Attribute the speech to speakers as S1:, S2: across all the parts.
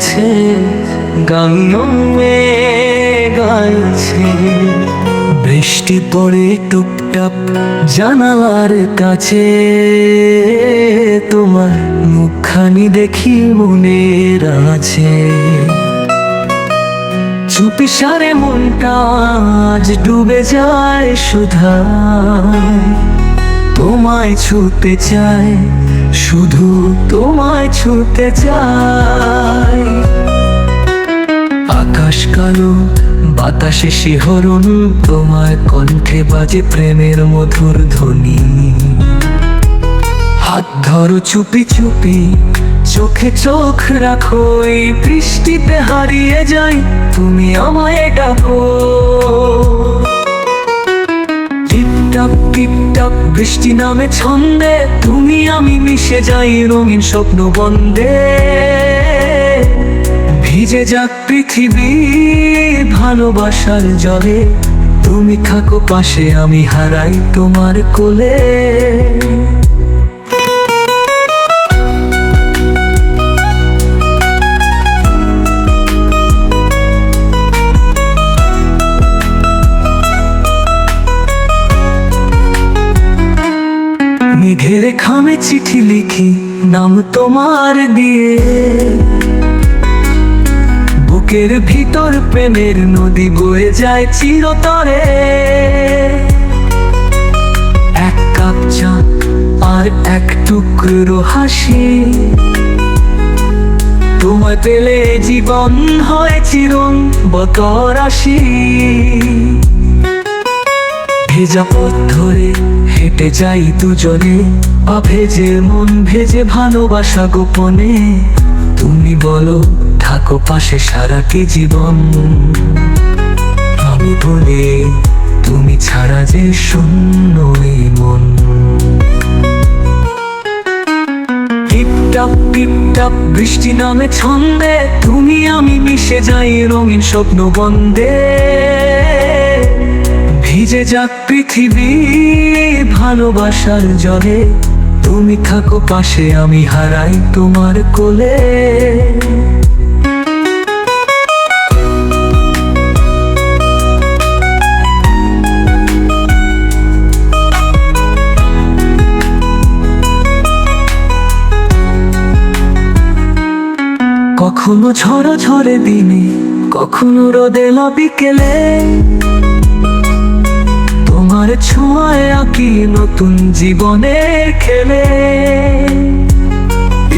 S1: এসেছে, গান গাইছে। বৃষ্টি পড়ে টুপটাপ জানালার কাছে, তোমার মুখখানি দেখি মনের আছে। চুপিসারে মনটা আজ ডুবে যায় সুধায়, তোমায় ছুতে চায়, শুধু তোমায় ছুতে চায়। আকাশ কালো, বাতাসে শিহরণ, তোমার কণ্ঠে বাজে প্রেমের মধুর ধ্বনি। হাত ধরো চুপি চুপি, চোখে চোখ রাখো, এই বৃষ্টিতে হারিয়ে যাই, তুমি আমায় ডাকো। টিপটাপ টিপটাপ বৃষ্টি নামে ছন্দে, তুমি আমি মিশে যাই রঙিন স্বপ্ন বন্দে। ভিজে যাক পৃথিবী ভালোবাসার জলে, তুমি থাকো পাশে, আমি হারাই তোমার কোলে। মেঘের খামে চিঠি লিখি নাম তোমার দিয়ে, বুকের ভিতর প্রেমের নদী বয়ে যায় চিরতরে। এক কাপ চা আর এক টুকরো হাসি, তোমায় পেলে জীবন হয় চিরন বতরাশি। ভেজা পথ ধরে হেঁটে যাই দুজনে, পা ভেজে মন ভেজে ভালোবাসা গোপনে। তুমি বলো থাকো পাশে সারাটি জীবন, আমি বলি তুমি ছাড়া যে শূন্য এই মন। টিপটাপ টিপটাপ বৃষ্টি নামে ছন্দে, তুমি আমি মিশে যাই রঙিন স্বপ্ন বন্দে। ভিজে যাক পৃথিবী ভালোবাসার জলে, তুমি থাকো পাশে, আমি হারাই তোমার কোলে। কখনো ঝড় ঝরে দিনে, কখনো রোদেলা বিকেলে, তোমার ছোঁয়ায় আঁকি নতুন জীবনের খেলে।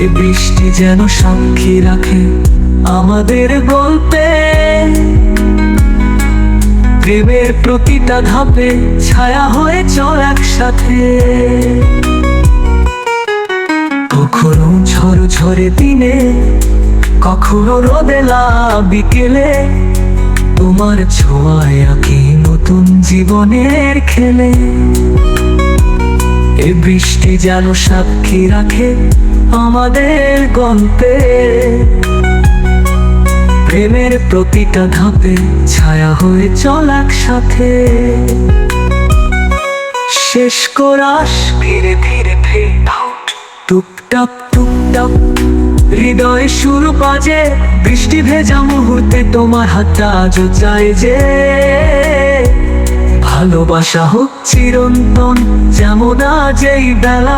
S1: এ বৃষ্টি যেন সাক্ষী রাখে আমাদের গল্পে, প্রেমের প্রতিটা ধাপে ছায়া হয়ে চল একসাথে। কখনো ঝড় ঝরে দিনে, কখনো রোদেলা বিকেলে, তোমার ছোঁয়ায় আঁকি নতুন জীবনের খেলে। এ বৃষ্টি যেন সাক্ষী রাখে আমাদের গল্পে, প্রেমের প্রতিটা ধাপে ছায়া হয়ে চল একসাথে। শেষ কোরাস ধীরে ধীরে ফেড আউট, টুপটাপ টুপটাপ হৃদয়ে সুর বাজে। বৃষ্টি ভেজা মুহূর্তে তোমার হাতটা আজও চায় যে, ভালোবাসা হোক চিরন্তন যেমন আজ এই বেলা।